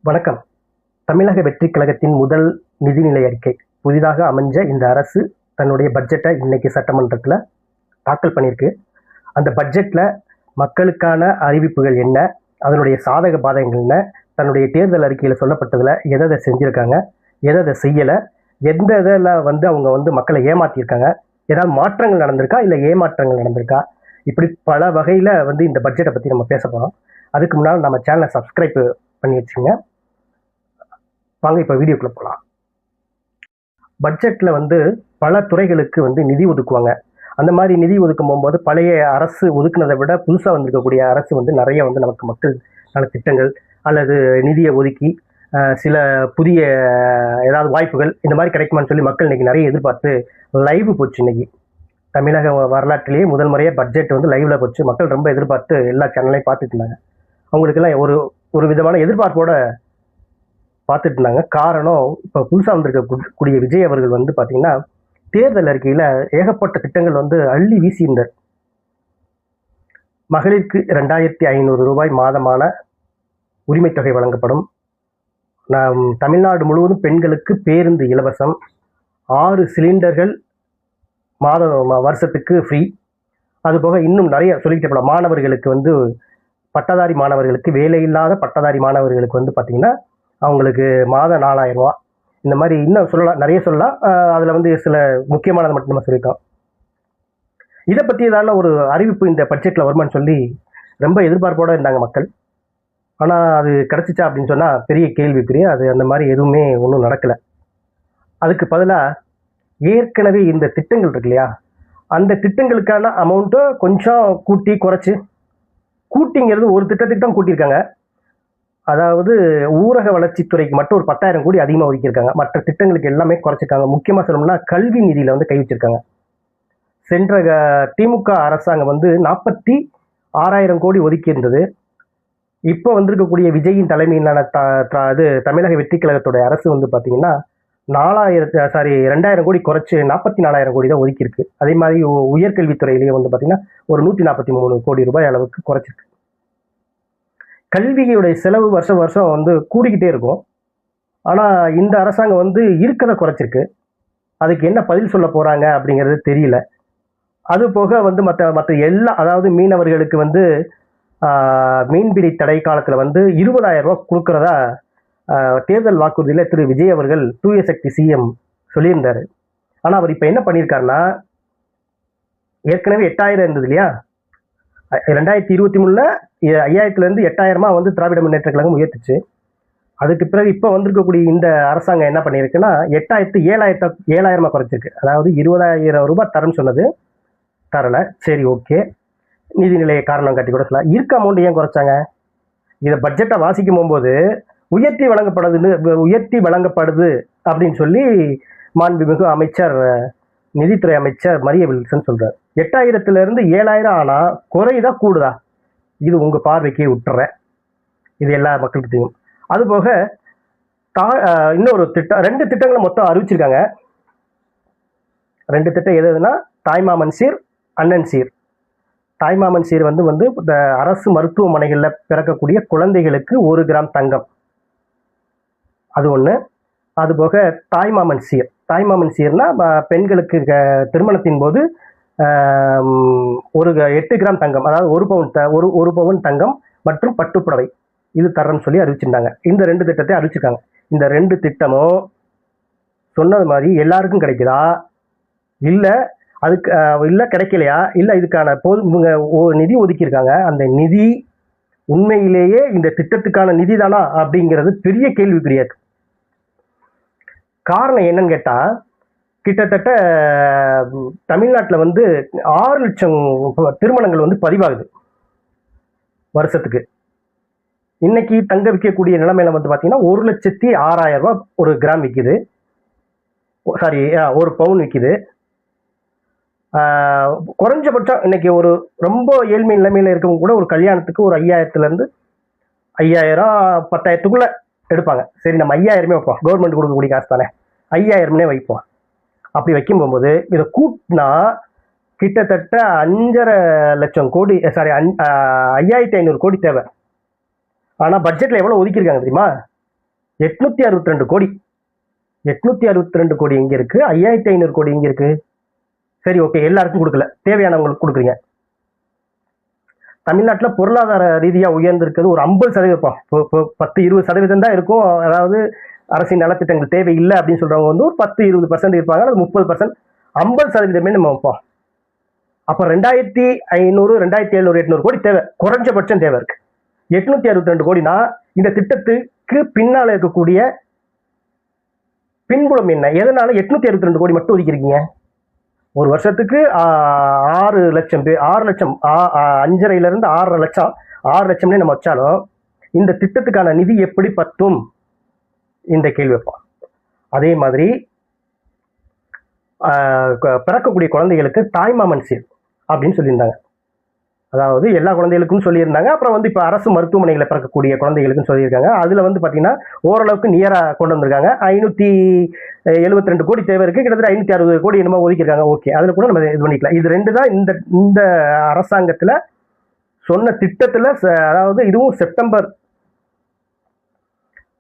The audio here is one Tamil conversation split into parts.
வணக்கம். தமிழக வெற்றிக் கழகத்தின் முதல் நிதிநிலை அறிக்கை புதிதாக அமைஞ்ச இந்த அரசு தன்னுடைய பட்ஜெட்டை இன்னைக்கு சட்டமன்றத்தில் தாக்கல் பண்ணியிருக்கு. அந்த பட்ஜெட்டில் மக்களுக்கான அறிவிப்புகள் என்ன, அதனுடைய சாதக பாதகங்கள் என்ன, தன்னுடைய தேர்தல் அறிக்கையில் சொல்லப்பட்டதில் எதை செஞ்சுருக்காங்க, எதை செய்யலை, எந்த இதில் அவங்க மக்களை ஏமாற்றியிருக்காங்க, ஏதாவது மாற்றங்கள் நடந்திருக்கா இல்லை ஏமாற்றங்கள் நடந்திருக்கா, இப்படி பல வகையில் இந்த பட்ஜெட்டை பற்றி நம்ம பேச போகிறோம். அதுக்கு முன்னால் நம்ம சேனலை சப்ஸ்கிரைப் பண்ணி வச்சுங்க. வாங்க இப்போ வீடியோக்குள்ளே போகலாம். பட்ஜெட்டில் பல துறைகளுக்கு நிதி ஒதுக்குவாங்க. அந்த மாதிரி நிதி ஒதுக்கும் போகும்போது பழைய அரசு ஒதுக்குனதை விட புதுசாக வந்திருக்கக்கூடிய அரசு நிறைய நமக்கு மக்கள் நல திட்டங்கள் அல்லது நிதியை ஒதுக்கி சில புதிய ஏதாவது வாய்ப்புகள் இந்த மாதிரி கிடைக்குமான்னு சொல்லி மக்கள் இன்னைக்கு நிறைய எதிர்பார்த்து லைவ் போச்சு. இன்னைக்கு தமிழக வரலாற்றிலேயே முதல் முறையாக பட்ஜெட் லைவ்ல போச்சு. மக்கள் ரொம்ப எதிர்பார்த்து எல்லா சேனல்லையும் பார்த்துட்டு இருந்தாங்க. அவங்களுக்கெல்லாம் ஒரு விதமான எதிர்பார்ப்போட பார்த்துட்டு இருந்தாங்க. காரணம், இப்போ புதுசாக வந்திருக்கக்கூடிய விஜய் அவர்கள் பார்த்தீங்கன்னா தேர்தல் அறிக்கையில் ஏகப்பட்ட திட்டங்கள் அள்ளி வீசியிருந்தார். மகளிருக்கு 2500 ரூபாய் மாதமான உரிமை தொகை வழங்கப்படும். தமிழ்நாடு முழுவதும் பெண்களுக்கு பேருந்து இலவசம், 6 சிலிண்டர்கள் வருஷத்துக்கு ஃப்ரீ. அதுபோக இன்னும் நிறைய சொல்லிக்கிட்டே போகலாம். மாணவர்களுக்கு பட்டதாரி மாணவர்களுக்கு, வேலையில்லாத பட்டதாரி மாணவர்களுக்கு பார்த்தீங்கன்னா அவங்களுக்கு மாதம் 4000 ரூபா. இந்த மாதிரி இன்னும் சொல்லலாம், நிறைய சொல்லலாம். அதில் சில முக்கியமானதை மட்டும் நம்ம சொல்லிட்டோம். இதை பற்றி ஏதான ஒரு அறிவிப்பு இந்த பட்ஜெட்டில் வருமானு சொல்லி ரொம்ப எதிர்பார்ப்போடு இருந்தாங்க மக்கள். ஆனால் அது கிடச்சிச்சா அப்படின்னு சொன்னால் பெரிய கேள்விக்குரிய. அது அந்த மாதிரி எதுவுமே ஒன்றும் நடக்கலை. அதுக்கு பதிலாக ஏற்கனவே இந்த திட்டங்கள் இருக்கு இல்லையா, அந்த திட்டங்களுக்கான அமௌண்ட்டை கொஞ்சம் கூட்டி குறைச்சி, கூட்டிங்கிறது ஒரு திட்டத்துக்கு தான் கூட்டியிருக்காங்க. அதாவது ஊரக வளர்ச்சித்துறைக்கு மட்டும் ஒரு 10,000 கோடி அதிகமாக ஒதுக்கியிருக்காங்க. மற்ற திட்டங்களுக்கு எல்லாமே குறைச்சிருக்காங்க. முக்கியமாக சொல்லணும்னா கல்வி நிதியில் கை வச்சிருக்காங்க. சென்ற திமுக அரசாங்கம் 46,000 கோடி ஒதுக்கி இருந்தது. இப்போ வந்திருக்கக்கூடிய விஜயின் தலைமையிலான தமிழக வெற்றி கழகத்துடைய அரசு பார்த்தீங்கன்னா 2,000 கோடி குறைச்சி 44,000 கோடி தான் ஒதுக்கியிருக்கு. அதே மாதிரி உயர்கல்வித்துறையிலேயே பார்த்தீங்கன்னா ஒரு 143 கோடி ரூபாய் அளவுக்கு குறைச்சிருக்கு. கல்வியுடைய செலவு வருஷம் வருஷம் கூடிக்கிட்டே இருக்கும். ஆனால் இந்த அரசாங்கம் இருக்கிறத குறைச்சிருக்கு. அதுக்கு என்ன பதில் சொல்ல போகிறாங்க அப்படிங்கிறது தெரியல. அது போக மற்ற எல்லா, அதாவது மீனவர்களுக்கு மீன்பிடி தடை காலத்தில் 20,000 ரூபா கொடுக்குறதா தேர்தல் வாக்குறுதியில் திரு விஜய் அவர்கள் தூய சக்தி சிஎம் சொல்லியிருந்தார். ஆனால் அவர் இப்போ என்ன பண்ணியிருக்காருன்னா, ஏற்கனவே 8,000 இருந்தது இல்லையா, 2023 5,000லேருந்து 8,000 திராவிட முன்னேற்ற கழகம் உயர்த்துச்சு. அதுக்கு பிறகு இப்போ வந்திருக்கக்கூடிய இந்த அரசாங்கம் என்ன பண்ணியிருக்குன்னா 8,000 7,000 குறைச்சிருக்கு. அதாவது 20,000 ரூபாய் தரேன்னு சொன்னது தரலை. சரி, ஓகே, நிதிநிலையை காரணம் காட்டி கூட சொல்லலாம். இருக்க அமௌண்ட் ஏன் குறைச்சாங்க? இதை பட்ஜெட்டை வாசிக்கும் போகும்போது உயர்த்தி வழங்கப்படுது அப்படின்னு சொல்லி மாண்புமிகு அமைச்சர், நிதித்துறை அமைச்சர் மரிய வில்சன் சொல்றார். 8,000லேருந்து 7,000 ஆனால் குறையுதா கூடுதா? இது உங்கள் பார்வைக்கே விட்டுறேன். இது எல்லா மக்களுக்கும் தெரியும். அதுபோக இன்னொரு திட்டம், 2 திட்டங்களை மொத்தம் அறிவிச்சிருக்காங்க. 2 திட்டம் எதுனா தாய்மாமன் சீர், அண்ணன் சீர். தாய்மாமன் சீர் இந்த அரசு மருத்துவமனைகளில் பிறக்கக்கூடிய குழந்தைகளுக்கு 1 கிராம் தங்கம், அது ஒன்று. அதுபோக தாய்மாமன் சீர்னா பெண்களுக்கு திருமணத்தின் போது 8 கிராம் தங்கம், அதாவது 1 பவுன் தங்கம் மற்றும் பட்டுப்புடவை, இது தரேன்னு சொல்லி அறிவிச்சிருந்தாங்க. இந்த 2 திட்டத்தை அறிவிச்சிருக்காங்க. இந்த 2 திட்டமும் சொன்னது மாதிரி எல்லாருக்கும் கிடைக்குதா, இல்லை அதுக்கு இல்லை கிடைக்கலையா, இல்லை இதுக்கான நிதி ஒதுக்கியிருக்காங்க, அந்த நிதி உண்மையிலேயே இந்த திட்டத்துக்கான நிதி தானா அப்படிங்கிறது பெரிய கேள்விக்குரியாது. காரணம் என்னன்னு கேட்டால், கிட்டத்தட்ட தமிழ்நாட்டில் 6 லட்சம் திருமணங்கள் பதிவாகுது வருஷத்துக்கு. இன்னைக்கு தங்க விற்கக்கூடிய நிலைமையில பார்த்தீங்கன்னா 1,06,000 ரூபா 1 கிராம் விற்கிது. சாரி, 1 பவுன் விற்கிது. குறைஞ்சபட்சம் இன்னைக்கு ஒரு ரொம்ப ஏழ்மை நிலைமையில இருக்கவங்க கூட ஒரு கல்யாணத்துக்கு ஒரு 5,000லேருந்து 10,000 எடுப்பாங்க. சரி, நம்ம 5,000 வைப்போம், கவர்மெண்ட் கொடுக்கக்கூடிய காசு தானே, 5,000 வைப்போம். அப்படி வைக்கும் போகும்போது இதை கூட்டினா கிட்டத்தட்ட 5,500 லட்சம் கோடி, சாரி 5,500 கோடி தேவை. ஆனால் பட்ஜெட்டில் எவ்வளோ ஒதுக்கியிருக்காங்க தெரியுமா? 862 கோடி. 862 கோடி எங்க இருக்கு, 5500 கோடி எங்க இருக்கு? சரி, ஓகே, எல்லாருக்கும் கொடுக்கல, தேவையானவங்களுக்கு கொடுக்குறீங்க. தமிழ்நாட்டில் பொருளாதார ரீதியாக உயர்ந்திருக்கிறது ஒரு 50%, 10-20% தான் இருக்கும். அதாவது அரசின் நலத்திட்டங்கள் தேவையில்லை அப்படின்னு சொல்றவங்க வந்து ஒரு 10-20% இருப்பாங்க, அது 30%, 50% நம்ம வைப்போம். அப்போ 2500, 2700, 800 கோடி தேவை, குறைஞ்சபட்சம் தேவை இருக்கு. 862 கோடினா இந்த திட்டத்துக்கு பின்னால இருக்கக்கூடிய பின்புலம் என்ன? எதனால 862 கோடி மட்டும் ஒதுக்கிருக்கீங்க? ஒரு வருஷத்துக்கு 6 லட்சம் பேர், 6 லட்சம், 5.5 to 6.5 லட்சம், 6 லட்சம்னே நம்ம வச்சாலும் இந்த திட்டத்துக்கான நிதி எப்படி பத்தும் இந்த கேள்வி வைப்போம். அதே மாதிரி பிறக்கக்கூடிய குழந்தைகளுக்கு தாய்மாமன் சீர் அப்படின்னு சொல்லியிருந்தாங்க. அதாவது எல்லா குழந்தைகளுக்கும் சொல்லியிருந்தாங்க. அப்புறம் வந்து இப்போ அரசு மருத்துவமனைகளை பிறக்கக்கூடிய குழந்தைகளுக்கும் சொல்லியிருக்காங்க. அதில் வந்து பார்த்தீங்கன்னா ஓரளவுக்கு நியராக கொண்டு வந்திருக்காங்க. 572 கோடி தேவை இருக்குது, கிட்டத்தட்ட 560 கோடி என்னமோ ஒதுக்கியிருக்காங்க. ஓகே, அதில் கூட நம்ம இது பண்ணிக்கலாம். இது ரெண்டு தான் இந்த அரசாங்கத்தில் சொன்ன திட்டத்தில். அதாவது இதுவும் செப்டம்பர்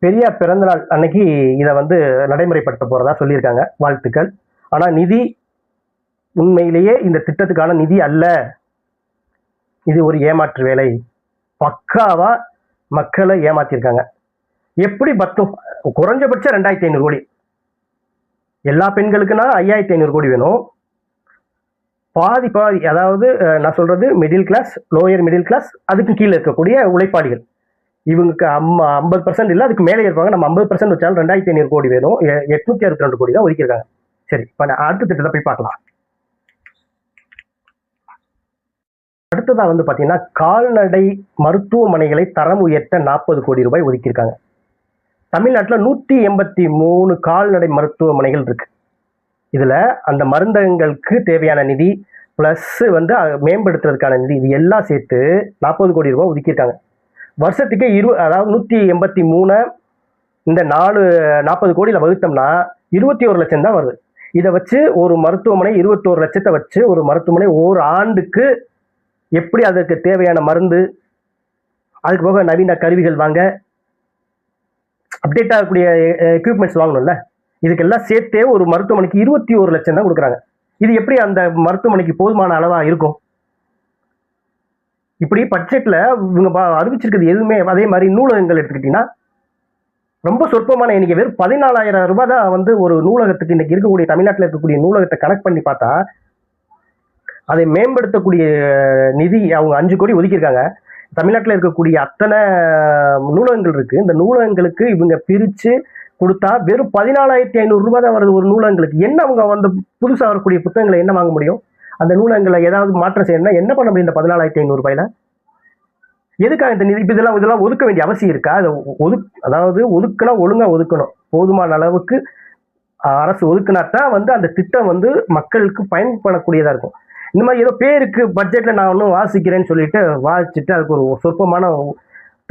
பெரியார் பிறந்தநாள் அன்னைக்கு இதை வந்து நடைமுறைப்படுத்த போகிறதா சொல்லியிருக்காங்க. வாழ்த்துக்கள். ஆனால் நிதி உண்மையிலேயே இந்த திட்டத்துக்கான நிதி அல்ல. இது ஒரு ஏமாற்று வேலை. பக்காவா மக்களை ஏமாத்திருக்காங்க. எப்படி பத்தும்? குறைஞ்சபட்சம் 2500 கோடி. எல்லா பெண்களுக்குன்னா 5500 கோடி வேணும். பாதி, அதாவது நான் சொல்றது middle class, lower middle class, அதுக்கு கீழே இருக்கக்கூடிய உழைப்பாளிகள். இவங்களுக்கு 50% இல்லை, அதுக்கு மேலே இருப்பாங்க. நம்ம 50% வச்சாலும் 2500 கோடி வேணும். 862 கோடி தான் ஒதுக்கியிருக்காங்க. சரி, இப்போ அடுத்த திட்டத்தை போய் பார்க்கலாம். அடுத்ததா வந்து பாத்தீங்கன்னா கால்நடை மருத்துவமனைகளை தரம் உயர்த்த 40 கோடி ரூபாய் ஒதுக்கியிருக்காங்க. தமிழ்நாட்டில் 183 கால்நடை மருத்துவமனைகள் இருக்கு. இதுல அந்த மருந்தகங்களுக்கு தேவையான நிதி பிளஸ் வந்து மேம்படுத்துறதுக்கான நிதி, இது எல்லாம் சேர்த்து 40 கோடி ரூபாய் ஒதுக்கியிருக்காங்க. வருஷத்துக்கு அதாவது 183 இந்த 40 கோடியில வகுத்தோம்னா 21 லட்சம் தான் வருது. இதை வச்சு ஒரு மருத்துவமனை 21 லட்சத்தை வச்சு ஒரு மருத்துவமனை ஒரு ஆண்டுக்கு எப்படி அதற்கு தேவையான மருந்து, அதுக்கு போக நவீன கருவிகள் வாங்க, அப்டேட் ஆகக்கூடிய எக்யூப்மெண்ட்ஸ் வாங்கணும்ல, இதுக்கெல்லாம் சேர்த்தே ஒரு மருத்துவமனைக்கு 21 லட்சம் தான் கொடுக்குறாங்க. இது எப்படி அந்த மருத்துவமனைக்கு போதுமான அளவா இருக்கும்? இப்படி பட்ஜெட்ல இவங்க அறிவிச்சிருக்கிறது எதுவுமே. அதே மாதிரி நூலகங்கள் எடுத்துக்கிட்டீங்கன்னா ரொம்ப சொற்பமான எண்ணிக்கை, வெறும் 14,000 ரூபாய் தான் வந்து ஒரு நூலகத்துக்கு இன்னைக்கு இருக்கக்கூடிய தமிழ்நாட்டில் இருக்கக்கூடிய நூலகத்தை கனெக்ட் பண்ணி பார்த்தா அதை மேம்படுத்தக்கூடிய நிதி அவங்க 5 கோடி ஒதுக்கியிருக்காங்க. தமிழ்நாட்டில் இருக்கக்கூடிய அத்தனை நூலகங்கள் இருக்கு. இந்த நூலகங்களுக்கு இவங்க பிரிச்சு கொடுத்தா வெறும் 14,500 ரூபாய் தான் வருது ஒரு நூலகங்களுக்கு. என்ன அவங்க வந்து புதுசாக வரக்கூடிய புத்தகங்களை என்ன வாங்க முடியும்? அந்த நூலகங்களை ஏதாவது மாற்றம் செய்யணும்னா என்ன பண்ண முடியும்? இந்த 14,500 ரூபாயில எதுக்காக இந்த நிதி? இதெல்லாம் ஒதுக்க வேண்டிய அவசியம் இருக்கா? அதாவது ஒதுக்குனா ஒழுங்கா ஒதுக்கணும். போதுமான அளவுக்கு அரசு ஒதுக்குனாத்தான் வந்து அந்த திட்டம் வந்து மக்களுக்கு பயன்படக்கூடியதா இருக்கும். இந்த மாதிரி ஏதோ பேருக்கு பட்ஜெட்ல நான் ஒன்றும் வாசிக்கிறேன்னு சொல்லிட்டு வாசிச்சுட்டு அதுக்கு ஒரு சொற்பமான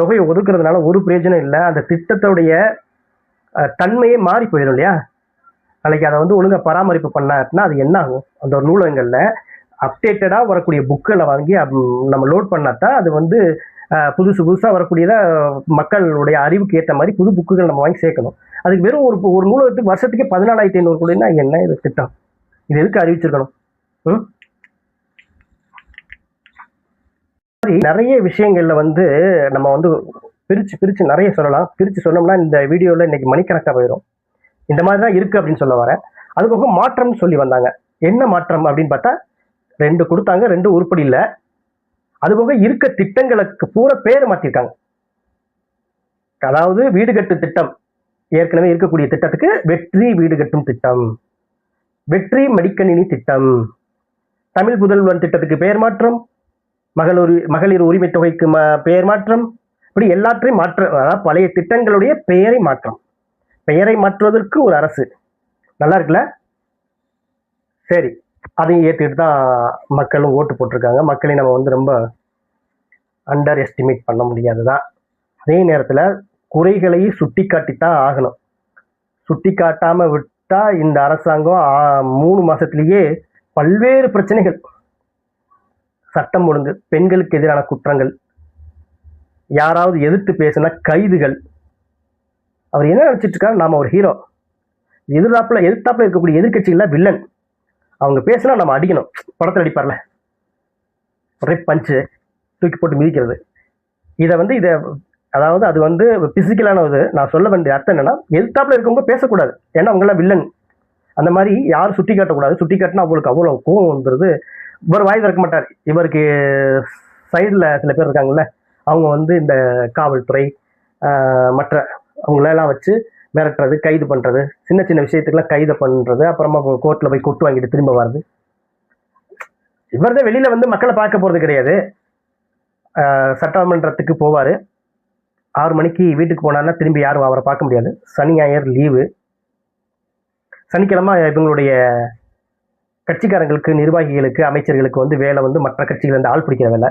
தொகையை ஒதுக்குறதுனால ஒரு பிரயோஜனம் இல்லை. அந்த திட்டத்துடைய தன்மையே மாறி போயிடும் இல்லையா? நாளைக்கு அதை வந்து ஒழுங்கா பராமரிப்பு பண்ணாருன்னா அது என்ன ஆகும்? அந்த நூலகங்கள்ல அப்டேட்டடா வரக்கூடிய புக்களை வாங்கி நம்ம லோட் பண்ணாதான் அது வந்து புதுசா வரக்கூடியத மக்களுடைய அறிவுக்கு ஏற்ற மாதிரி புது புக்குகள் நம்ம வாங்கி சேர்க்கணும். அதுக்கு வெறும் ஒரு நூலகத்துக்கு வருஷத்துக்கே 14,500 கோடினா என்ன இது திட்டம்? இது எதுக்கு அறிவிச்சிருக்கணும்? நிறைய விஷயங்கள்ல வந்து நம்ம வந்து பிரிச்சு நிறைய சொல்லலாம். பிரிச்சு சொன்னோம்னா இந்த வீடியோல இன்னைக்கு மணிக்கணக்கா போயிடும். இந்த மாதிரி தான் இருக்கு அப்படின்னு சொல்ல வரேன். அது போக மாற்றம்னு சொல்லி வந்தாங்க. என்ன மாற்றம் அப்படின்னு பார்த்தா 2 கொடுத்தாங்க, 2 உருப்படி இல்லை. அதுபோக இருக்க திட்டங்களுக்கு பூரா பேர் மாத்திருக்காங்க. அதாவது வீடு கட்டு திட்டம், ஏற்கனவே இருக்கக்கூடிய திட்டத்துக்கு வெற்றி வீடு கட்டும் திட்டம், வெற்றி மடிக்கணினி திட்டம், தமிழ் புதல்வன் திட்டத்துக்கு பெயர் மாற்றம், மகளிர் உரிமை தொகைக்கு பெயர் மாற்றம், இப்படி எல்லாத்தையும் அதாவது பழைய திட்டங்களுடைய பெயரை மாற்றம். பெயரை மாற்றுவதற்கு ஒரு அரசு நல்லா இருக்குல்ல? சரி, அதையும் ஏற்றுட்டு தான் மக்களும் ஓட்டு போட்டிருக்காங்க. மக்களை நம்ம வந்து ரொம்ப அண்டர் எஸ்டிமேட் பண்ண முடியாதுதான். அதே நேரத்தில் குறைகளையும் சுட்டி காட்டித்தான் ஆகணும். சுட்டி காட்டாம விட்டா இந்த அரசாங்கம் 3 மாசத்திலேயே பல்வேறு பிரச்சனைகள், சட்டம் ஒழுங்கு, பெண்களுக்கு எதிரான குற்றங்கள், யாராவது எதிர்த்து பேசினா கைதுகள், அவர் என்ன நினைச்சிட்டு இருக்காரு, நாம ஒரு ஹீரோ, எதிர்த்தாப்புல இருக்கக்கூடிய எதிர்கட்சிகள்ல வில்லன், அவங்க பேசினா நம்ம அடிக்கணும். படத்தில் அடிப்பார்ல ஒரே பஞ்சு தூக்கி போட்டு மிதிக்கிறது. இதை அதாவது அது வந்து பிசிக்கலான இது. நான் சொல்ல வேண்டிய அர்த்தம் என்னன்னா, எதிர்த்தாப்புல இருக்கவங்க பேசக்கூடாது, ஏன்னா அவங்களாம் வில்லன். அந்த மாதிரி யாரும் சுட்டி காட்டக்கூடாது. சுட்டி காட்டினா அவங்களுக்கு அவ்வளோ கோவம் வந்துடுது. இவர் வாய் திறக்க மாட்டார். இவருக்கு சைடில் சில பேர் இருக்காங்கல்ல, அவங்க வந்து இந்த காவல்துறை மற்ற அவங்களெல்லாம் வச்சு மிரட்டுறது, கைது பண்ணுறது, சின்ன சின்ன விஷயத்துக்கெல்லாம் கைது பண்ணுறது, அப்புறமா கோர்ட்டில் போய் கொட்டு வாங்கிட்டு திரும்ப வர்றது. இவர் தான் வெளியில் வந்து மக்களை பார்க்க போகிறது கிடையாது. சட்டமன்றத்துக்கு போவார், 6 மணிக்கு வீட்டுக்கு போனார்னா திரும்பி யாரும் அவரை பார்க்க முடியாது. சனி ஞாயிறு லீவு. சனிக்கிழமை இவங்களுடைய கட்சிக்காரங்களுக்கு, நிர்வாகிகளுக்கு, அமைச்சர்களுக்கு வந்து வேலை வந்து மற்ற கட்சிகள் வந்து ஆள் பிடிக்கிற வேலை.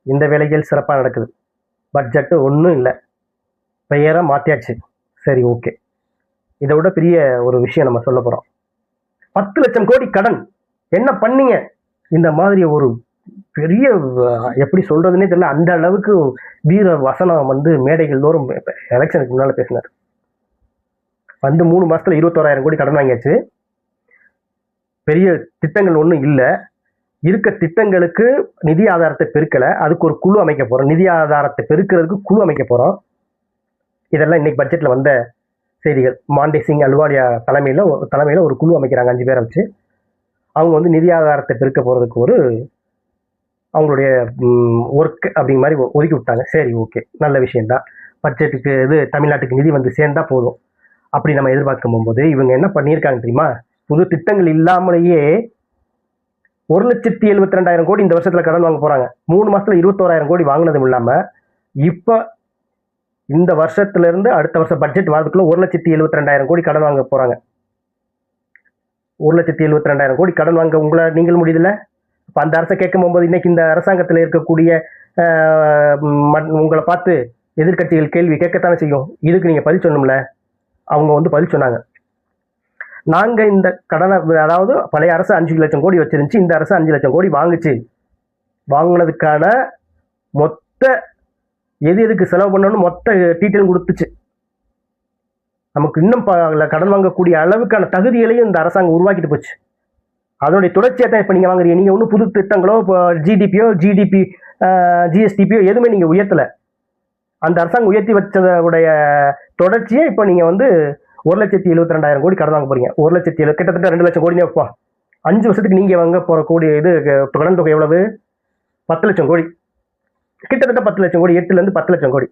இந்த வேலைகள் சிறப்பாக நடக்குது. பட்ஜெட்டு ஒன்றும் இல்லை, பெயராக மாற்றியாச்சு. சரி, ஓகே. இதை விட பெரிய ஒரு விஷயம் நம்ம சொல்ல போகிறோம். 10 லட்சம் கோடி கடன். என்ன பண்ணீங்க? இந்த மாதிரி ஒரு பெரிய, எப்படி சொல்றதுன்னே தெரியல, அந்த அளவுக்கு வீர வசனம் வந்து மேடைகள் தோறும் எலெக்ஷனுக்கு முன்னால் பேசினார். வந்து 3 மாசத்துல 21,000 கோடி கடன் வாங்கியாச்சு. பெரிய திட்டங்கள் ஒன்றும் இல்லை. இருக்க திட்டங்களுக்கு நிதி ஆதாரத்தை பெருக்கலை. அதுக்கு ஒரு குழு அமைக்க போகிறோம். நிதி ஆதாரத்தை பெருக்கிறதுக்கு குழு அமைக்க போகிறோம். இதெல்லாம் இன்னைக்கு பட்ஜெட்டில் வந்த செய்திகள். மாண்டே சிங் அல்வாலியா தலைமையில் ஒரு குழு அமைக்கிறாங்க, 5 பேரை வச்சு. அவங்க வந்து நிதி ஆதாரத்தை பெருக்க போகிறதுக்கு ஒரு அவங்களுடைய ஒர்க் அப்படிங்கிற மாதிரி ஒதுக்கி விட்டாங்க. சரி, ஓகே, நல்ல விஷயம்தான். பட்ஜெட்டுக்கு தமிழ்நாட்டுக்கு நிதி வந்து சேர்ந்தா போதும் அப்படி நம்ம எதிர்பார்க்கும் போகும்போது இவங்க என்ன பண்ணியிருக்காங்க தெரியுமா? புது திட்டங்கள் இல்லாமலேயே 1,72,000 கோடி இந்த வருஷத்துல கடன் வாங்க போறாங்க. 3 மாசத்துல 21,000 கோடி வாங்கினதும் இல்லாம இப்ப இந்த வருஷத்துல இருந்து அடுத்த வருஷம் பட்ஜெட் வரதுக்குள்ள 1,72,000 கோடி கடன் வாங்க போறாங்க. 1,72,000 கோடி கடன் வாங்க நீங்கள் முடியுதுல்ல? இப்ப அந்த அரசை கேட்கும் போகும்போது இன்னைக்கு இந்த அரசாங்கத்தில் இருக்கக்கூடிய உங்களை பார்த்து எதிர்கட்சிகள் கேள்வி கேட்கத்தானே செய்யும். இதுக்கு நீங்க பதில் சொல்லணும்ல. அவங்க வந்து பதில் சொன்னாங்க, நாங்க இந்த கடனை, அதாவது பழைய அரசு 5 லட்சம் கோடி வச்சிருந்துச்சு, இந்த அரசு 5 லட்சம் கோடி வாங்குச்சு. வாங்கினதுக்கான மொத்த எதுக்கு செலவு பண்ணணும்னு மொத்த டீட்டெயில் கொடுத்துச்சு. நமக்கு இன்னும் கடன் வாங்கக்கூடிய அளவுக்கான தகுதிகளையும் இந்த அரசாங்கம் உருவாக்கிட்டு போச்சு. அதனுடைய தொடர்ச்சியாக தான் இப்போ நீங்கள் வாங்குறீங்க. நீங்கள் ஒன்றும் புது திட்டங்களோ, இப்போ ஜிஎஸ்டிபியோ எதுவுமே நீங்கள் உயர்த்தலை. அந்த அரசாங்கம் உயர்த்தி வச்சதோடைய தொடர்ச்சியே இப்போ நீங்கள் வந்து 1,72,000 கோடி கடன் வாங்க போறீங்க. 1,70,000 கிட்டத்தட்ட 2 லட்சம் கோடி வைப்போம். 5 வருஷத்துக்கு நீங்கள் வாங்க போகிற கோடி கடன் தொகை எவ்வளவு? 10 லட்சம் கோடி. கிட்டத்தட்ட 10 லட்சம் கோடி, 8லேருந்து 10 லட்சம் கோடி.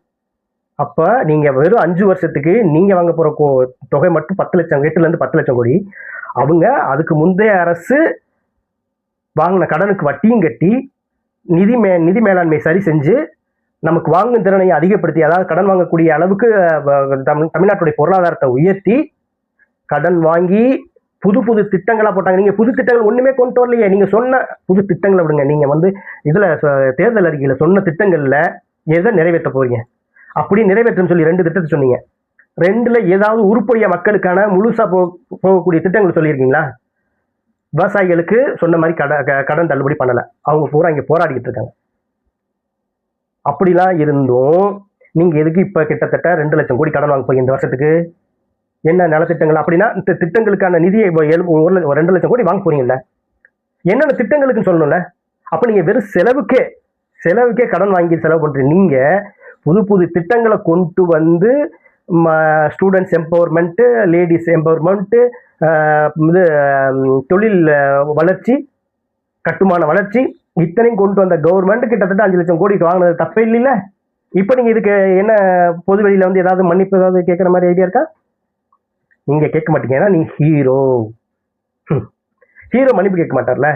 அப்போ நீங்கள் வெறும் 5 வருஷத்துக்கு நீங்கள் வாங்க போகிற தொகை மட்டும் 10 லட்சம், 8லேருந்து 10 லட்சம் கோடி. அவங்க அதுக்கு முந்தைய அரசு வாங்கின கடனுக்கு வட்டியும் கட்டி நிதி மேலாண்மை சரி செஞ்சு நமக்கு வாங்கும் திறனை அதிகப்படுத்தி, அதாவது கடன் வாங்கக்கூடிய அளவுக்கு தமிழ்நாட்டுடைய பொருளாதாரத்தை உயர்த்தி கடன் வாங்கி புது திட்டங்களா போட்டாங்க. நீங்க புது திட்டங்கள் ஒண்ணுமே கொண்டு வரலையே. நீங்க சொன்ன புது திட்டங்களை விடுங்க. நீங்க வந்து இதுல தேர்தல் அறிக்கையில சொன்ன திட்டங்கள்ல எதை நிறைவேற்ற போறீங்க? அப்படி நிறைவேற்றும் சொல்லி 2 திட்டத்தை சொன்னீங்க. 2ல ஏதாவது உருப்படியா மக்களுக்கான முழுசா போகக்கூடிய திட்டங்கள் சொல்லியிருக்கீங்களா? விவசாயிகளுக்கு சொன்ன மாதிரி கடன் தள்ளுபடி பண்ணல. அவங்க பூரா இங்க போராடிக்கிட்டு இருக்காங்க. அப்படிலாம் இருந்தும் நீங்க எதுக்கு இப்ப கிட்டத்தட்ட 2 லட்சம் கோடி கடன் வாங்க போறீங்க இந்த வருஷத்துக்கு? என்ன நலத்திட்டங்கள்? அப்படின்னா இந்த திட்டங்களுக்கான நிதியை 2 லட்சம் கோடி வாங்க போறீங்கல்ல, என்னென்ன திட்டங்களுக்குன்னு சொல்லணும்ல. அப்ப நீங்க வெறும் செலவுக்கே கடன் வாங்கி செலவு பண்றீங்க. நீங்க புது திட்டங்களை கொண்டு வந்து ஸ்டூடெண்ட்ஸ் எம்பவர்மெண்ட், லேடிஸ் எம்பவர்மெண்ட், தொழில் வளர்ச்சி, கட்டுமான வளர்ச்சி, இத்தனையும் கொண்டு வந்த கவர்மெண்ட் கிட்டத்தட்ட 5 லட்சம் கோடி வாங்கினது தப்பே இல்லைல்ல. இப்ப நீங்க இதுக்கு என்ன பொது வெளியில வந்து ஏதாவது மன்னிப்பு ஏதாவது கேட்கிற மாதிரி ஐடியா இருக்கா? நீங்க கேட்க மாட்டீங்க. ஏன்னா நீங்க ஹீரோ மன்னிப்பு கேட்க மாட்டார்ல.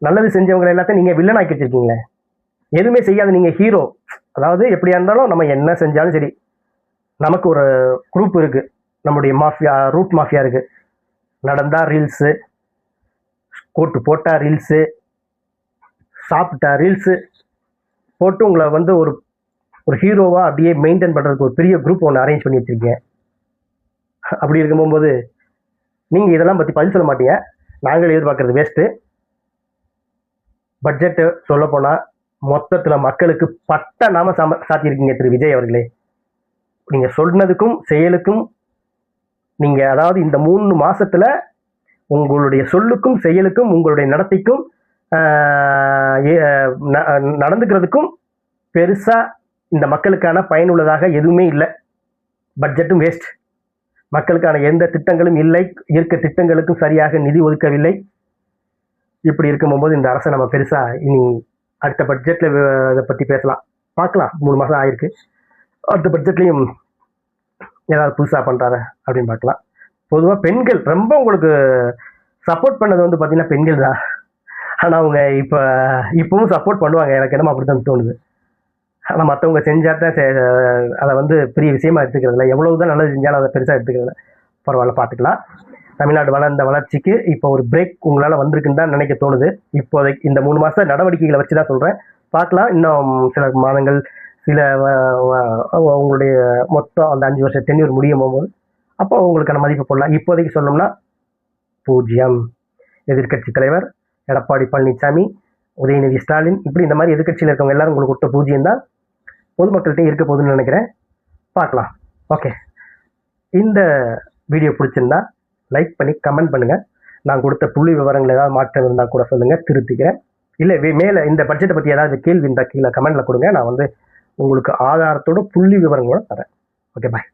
நல்லது செஞ்சவங்க எல்லாத்தையும் நீங்க வில்லன் ஆக்கி வச்சிருக்கீங்களே. எதுவுமே செய்யாத நீங்க ஹீரோ. அதாவது எப்படியா இருந்தாலும் நம்ம என்ன செஞ்சாலும் சரி, நமக்கு ஒரு குரூப் இருக்கு, நம்முடைய மாஃபியா, ரூட் மாஃபியா இருக்கு. நடந்தா ரீல்ஸு, கோட்டு போட்டா ரீல்ஸு, சாப்பிட்டா ரீல்ஸு போட்டு உங்களை வந்து ஒரு ஹீரோவா அப்படியே மெயின்டைன் பண்றதுக்கு ஒரு பெரிய குரூப் ஒன்று அரேஞ்ச் பண்ணி வச்சிருக்கீங்க. அப்படி இருக்கும்போது நீங்க இதெல்லாம் பத்தி பதில் சொல்ல மாட்டீங்க. நாங்கள் எதிர்பார்க்கறது வேஸ்ட்டு. பட்ஜெட்டு சொல்ல போனா மொத்தத்துல மக்களுக்கு பட்ட நாம சாத்தியிருக்கீங்க திரு விஜய் அவர்களே. நீங்கள் சொன்னதுக்கும் செயலுக்கும் நீங்கள் அதாவது இந்த 3 மாசத்துல உங்களுடைய சொல்லுக்கும் செயலுக்கும் உங்களுடைய நடத்தைக்கும் நடந்துக்கிறதுக்கும் பெருசா இந்த மக்களுக்கான பயனுள்ளதாக எதுவுமே இல்லை. பட்ஜெட்டும் வேஸ்ட், மக்களுக்கான எந்த திட்டங்களும் இல்லை, இருக்க திட்டங்களுக்கும் சரியாக நிதி ஒதுக்கவில்லை. இப்படி இருக்கும்போது இந்த அரசை நம்ம பெருசா இனி அடுத்த பட்ஜெட்ல இதை பத்தி பேசலாம், பார்க்கலாம். 3 மாசம் ஆயிருக்கு, அடுத்த பட்ஜெட்லையும் ஏதாவது புதுசா பண்றாரு அப்படின்னு பார்க்கலாம். பொதுவாக பெண்கள் ரொம்ப உங்களுக்கு சப்போர்ட் பண்ணது வந்து பார்த்தீங்கன்னா பெண்கள் தான். ஆனால் அவங்க இப்பவும் சப்போர்ட் பண்ணுவாங்க, எனக்கு என்னமோ அப்படி தான் தோணுது. ஆனால் மற்றவங்க செஞ்சாதான் அதை வந்து பெரிய விஷயமா எடுத்துக்கிறதில்ல. எவ்வளவுதான் நல்லது செஞ்சாலும் அதை பெருசாக எடுத்துக்கிறதில்ல. பரவாயில்ல, பார்த்துக்கலாம். தமிழ்நாடு வளர்ந்த வளர்ச்சிக்கு இப்போ ஒரு பிரேக் உங்களால் வந்திருக்குன்னு தான் நினைக்க தோணுது. இப்போதைக்கு இந்த 3 மாத நடவடிக்கைகளை வச்சு தான் சொல்கிறேன். பார்க்கலாம், இன்னும் சில மாதங்கள் சில உங்களுடைய மொத்தம் அந்த 5 வருஷ டென்யூர் முடியும் போகும்போது அப்போ உங்களுக்கான மதிப்பு போடலாம். இப்போதைக்கு சொல்லணும்னா 0. எதிர்க்கட்சி தலைவர் எடப்பாடி பழனிசாமி, உதயநிதி ஸ்டாலின், இப்படி இந்த மாதிரி எதிர்க்கட்சியில் இருக்கவங்க எல்லாரும் உங்களுக்கு கொடுத்த 0 தான் பொதுமக்கள்கிட்ட இருக்க போகுதுன்னு நினைக்கிறேன். பார்க்கலாம். ஓகே, இந்த வீடியோ பிடிச்சிருந்தா லைக் பண்ணி கமெண்ட் பண்ணுங்கள். நான் கொடுத்த புள்ளி விவரங்கள் ஏதாவது மாற்றம் இருந்தால் கூட சொல்லுங்கள், திருத்திக்கிறேன். இல்லை மேலே இந்த பட்ஜெட்டை பற்றி ஏதாவது கேள்வி இருந்தால் கீழே கமெண்ட்டில் கொடுங்க. நான் வந்து உங்களுக்கு ஆதாரத்தோட புள்ளி விவரங்களோட தரேன். ஓகே, பாய்.